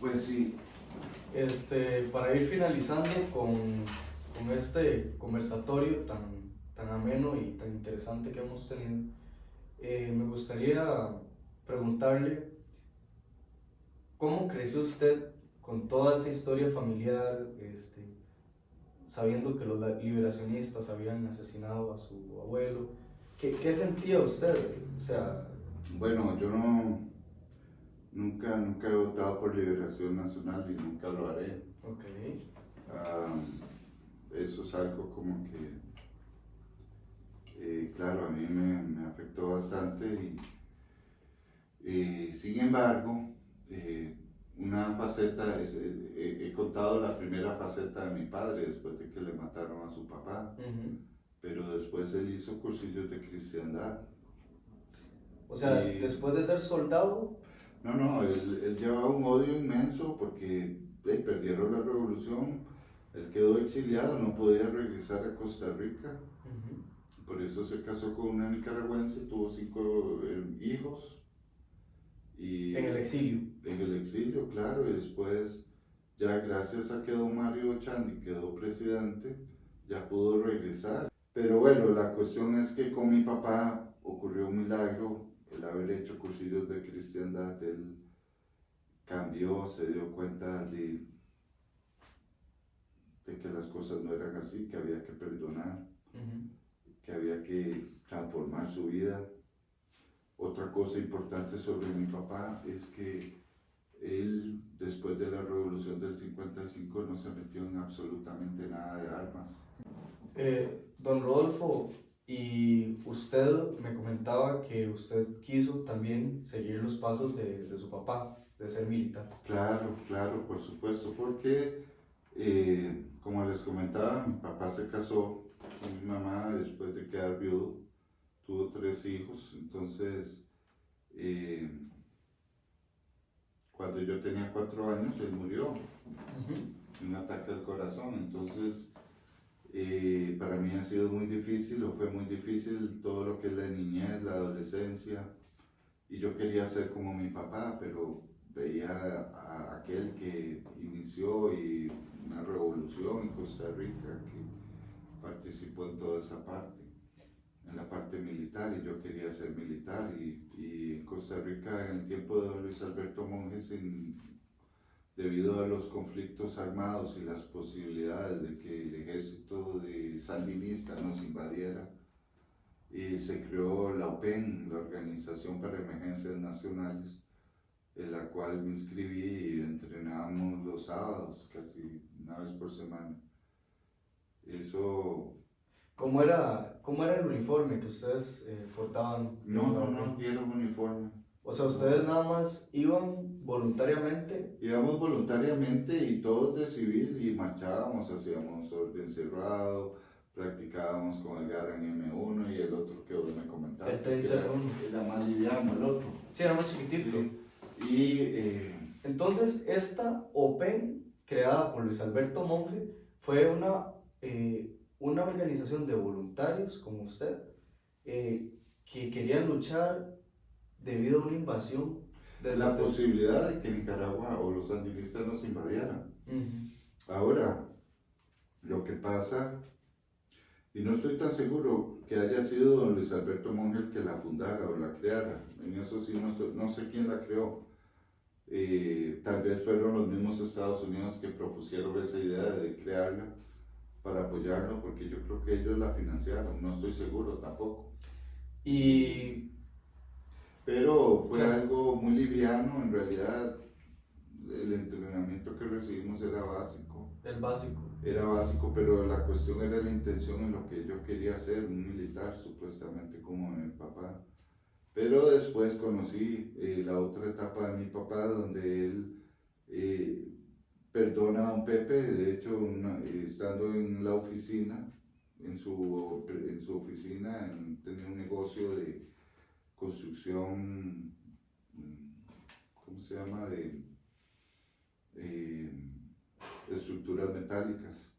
Pues sí. Para ir finalizando con este conversatorio tan ameno y tan interesante que hemos tenido, me gustaría preguntarle cómo creció usted con toda esa historia familiar, sabiendo que los liberacionistas habían asesinado a su abuelo. ¿Qué sentía usted? O sea, Bueno, yo nunca he votado por Liberación Nacional y nunca lo haré. ok. Ah, Eso es algo como que, claro, a mí me afectó bastante y sin embargo, una faceta, he contado la primera faceta de mi padre después de que le mataron a su papá, pero después él hizo cursillos de cristiandad. O sea, Y después de ser soldado. no, él llevaba un odio inmenso porque perdieron la revolución, él quedó exiliado, no podía regresar a Costa Rica, por eso se casó con una nicaragüense, tuvo 5 hijos. Y En el exilio. En el exilio, claro, y después, ya gracias a que don Mario Chandi quedó presidente, ya pudo regresar. Pero bueno, la cuestión es que con mi papá ocurrió un milagro, el haber hecho cursillos de cristiandad, él cambió, se dio cuenta de que las cosas no eran así, que había que perdonar, que había que transformar su vida. Otra cosa importante sobre mi papá es que él, después de la revolución del 55, no se metió en absolutamente nada de armas. Don Rodolfo, y usted me comentaba que usted quiso también seguir los pasos de su papá, de ser militar. Claro, por supuesto, porque como les comentaba, mi papá se casó con mi mamá después de quedar viudo, tuvo 3 hijos, entonces cuando yo tenía 4 años él murió de un ataque al corazón, entonces para mí ha sido muy difícil, o fue muy difícil todo lo que es la niñez, la adolescencia, y yo quería ser como mi papá, pero veía a aquel que inició una revolución en Costa Rica, que participó en toda esa parte, en la parte militar, y yo quería ser militar, y en Costa Rica en el tiempo de Luis Alberto Monjes, debido a los conflictos armados y las posibilidades de que el ejército de sandinista nos invadiera, y se creó la OPEN, la Organización para Emergencias Nacionales, en la cual me inscribí y entrenábamos los sábados, casi una vez por semana. Eso... ¿Cómo era el uniforme que ustedes portaban? No dieron uniforme. O sea, ustedes nada más iban voluntariamente. Íbamos voluntariamente y todos de civil y marchábamos, hacíamos orden cerrado, practicábamos con el Garand M1 y el otro que vos me comentaste, que era más liviano el otro. Sí, era más chiquitito. Sí. Y entonces, esta OPEN, creada por Luis Alberto Monge, fue una organización de voluntarios, como usted, que querían luchar debido a una invasión. La posibilidad de que Nicaragua o los sandinistas nos invadieran. Ahora, lo que pasa, y no estoy tan seguro que haya sido don Luis Alberto Monge el que la fundara o la creara, en eso sí no sé quién la creó. Tal vez fueron los mismos Estados Unidos que propusieron esa idea de crearla para apoyarlo, porque yo creo que ellos la financiaron, no estoy seguro tampoco. Pero fue algo muy liviano, en realidad el entrenamiento que recibimos era básico. El básico. Era básico, pero la cuestión era la intención en lo que yo quería ser, un militar supuestamente como mi papá. Pero después conocí la otra etapa de mi papá, donde él perdona a don Pepe. De hecho, estando en la oficina, en su oficina, tenía un negocio de construcción, ¿cómo se llama?, de estructuras metálicas.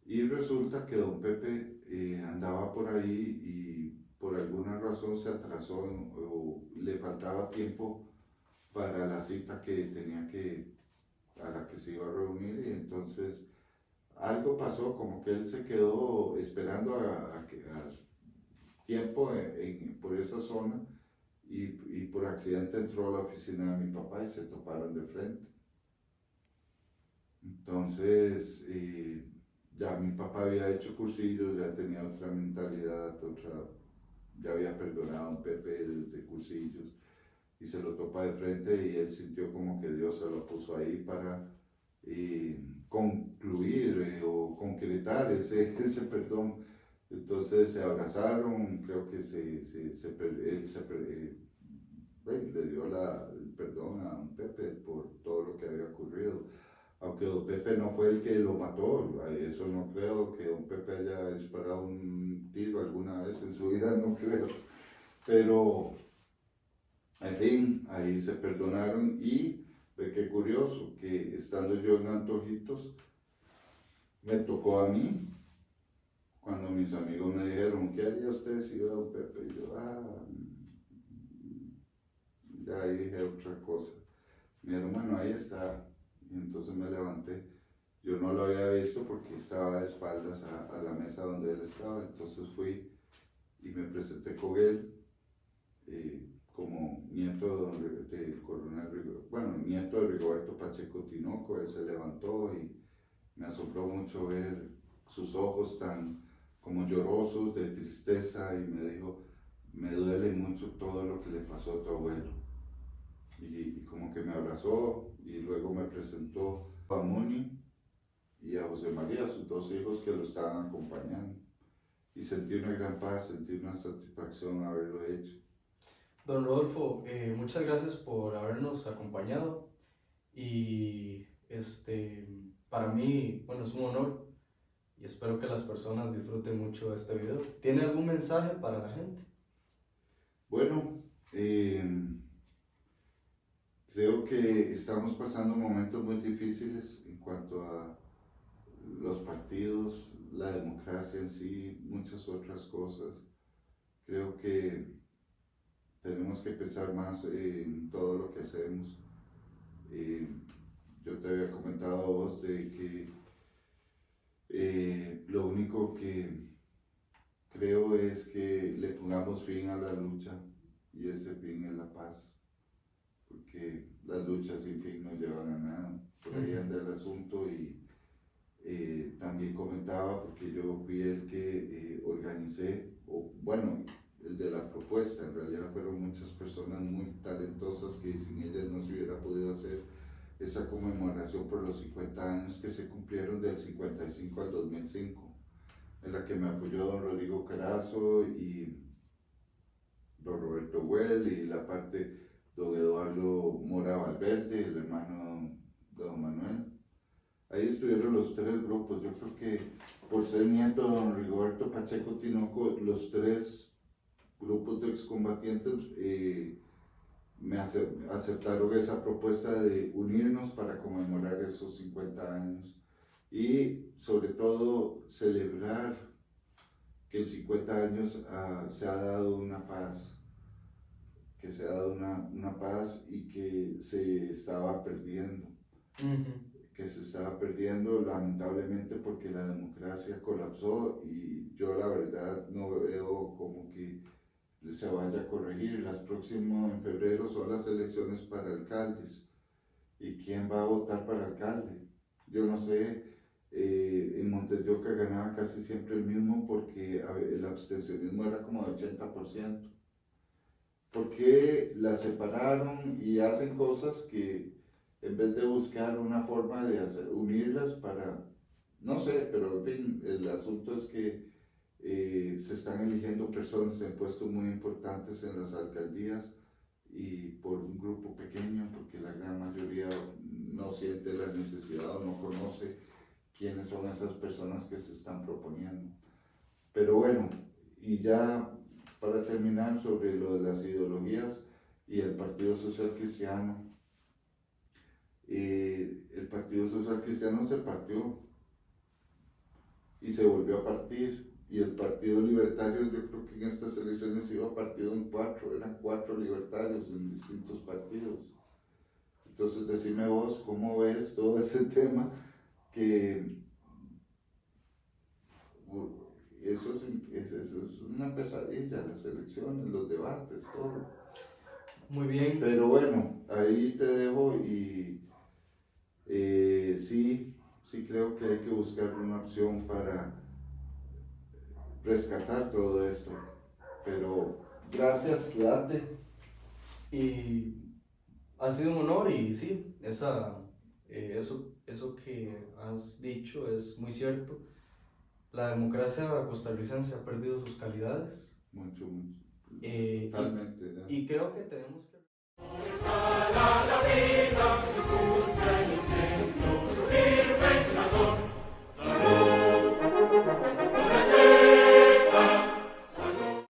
Y resulta que don Pepe andaba por ahí y por alguna razón se atrasó o le faltaba tiempo para la cita que tenía que a la que se iba a reunir y entonces algo pasó, como que él se quedó esperando a tiempo por esa zona y por accidente entró a la oficina de mi papá y se toparon de frente. Entonces, ya mi papá había hecho cursillos, ya tenía otra mentalidad, ya había perdonado a un Pepe desde cursillos y se lo topa de frente y él sintió como que Dios se lo puso ahí para concluir o concretar ese perdón. Entonces se abrazaron, creo que él le dio el perdón a don Pepe por todo lo que había ocurrido. Aunque don Pepe no fue el que lo mató, eso no creo que don Pepe haya disparado un tiro alguna vez en su vida, no creo. Pero, en fin, ahí se perdonaron y ve qué curioso que estando yo en Antojitos, me tocó a mí, cuando mis amigos me dijeron, ¿qué haría usted si iba a don Pepe? Y yo, ya ahí dije otra cosa. Mi hermano, ahí está. Y entonces me levanté. Yo no lo había visto porque estaba de espaldas a la mesa donde él estaba. Entonces fui y me presenté con él como nieto del coronel, bueno, nieto de Rigoberto Pacheco Tinoco. Él se levantó y me asombró mucho ver sus ojos tan como llorosos de tristeza y me dijo, me duele mucho todo lo que le pasó a tu abuelo. Y como que me abrazó y luego me presentó a Moni y a José María, sus dos hijos que lo estaban acompañando. Y sentí una gran paz, sentí una satisfacción haberlo hecho. Don Rodolfo, muchas gracias por habernos acompañado y para mí, bueno, es un honor y espero que las personas disfruten mucho de este video. ¿Tiene algún mensaje para la gente? Bueno, creo que estamos pasando momentos muy difíciles en cuanto a los partidos, la democracia en sí, muchas otras cosas. Creo que tenemos que pensar más en todo lo que hacemos. Yo te había comentado a vos de que lo único que creo es que le pongamos fin a la lucha y ese fin es la paz, porque las luchas sin fin no llevan a nada. Por ahí anda el asunto y también comentaba, porque yo fui el que organicé, o bueno, el de la propuesta, en realidad fueron muchas personas muy talentosas que sin ellas no se hubiera podido hacer esa conmemoración por los 50 años que se cumplieron del 55 al 2005, en la que me apoyó don Rodrigo Carazo y don Roberto Well y la parte don Eduardo Mora Valverde, el hermano de don Manuel. Ahí estuvieron los tres grupos. Yo creo que por ser nieto de don Rigoberto Pacheco Tinoco, los tres grupos de excombatientes me aceptaron esa propuesta de unirnos para conmemorar esos 50 años y sobre todo celebrar que en 50 años se ha dado una paz, que se ha dado una paz y que se estaba perdiendo. Que se estaba perdiendo lamentablemente porque la democracia colapsó y yo la verdad no veo como que se vaya a corregir. Las próximas en febrero son las elecciones para alcaldes. ¿Y quién va a votar para alcalde? Yo no sé, en Montevideo ganaba casi siempre el mismo porque el abstencionismo era como de 80%. ¿Por qué las separaron y hacen cosas que en vez de buscar una forma de unirlas para, no sé, pero en fin, el asunto es que se están eligiendo personas en puestos muy importantes en las alcaldías y por un grupo pequeño, porque la gran mayoría no siente la necesidad o no conoce quiénes son esas personas que se están proponiendo. Pero bueno, y ya para terminar sobre lo de las ideologías y el Partido Social Cristiano, el Partido Social Cristiano se partió y se volvió a partir. Y el Partido Libertario, yo creo que en estas elecciones iba partido en cuatro, eran 4 libertarios en distintos partidos. Entonces decime vos cómo ves todo ese tema que eso es una pesadilla, las elecciones, los debates, todo. Muy bien. Pero bueno, ahí te dejo y sí creo que hay que buscar una opción para rescatar todo esto. Pero gracias, quédate. Y ha sido un honor y sí, eso que has dicho es muy cierto. La democracia costarricense ha perdido sus calidades. Mucho, mucho. Y Totalmente. creo que tenemos que...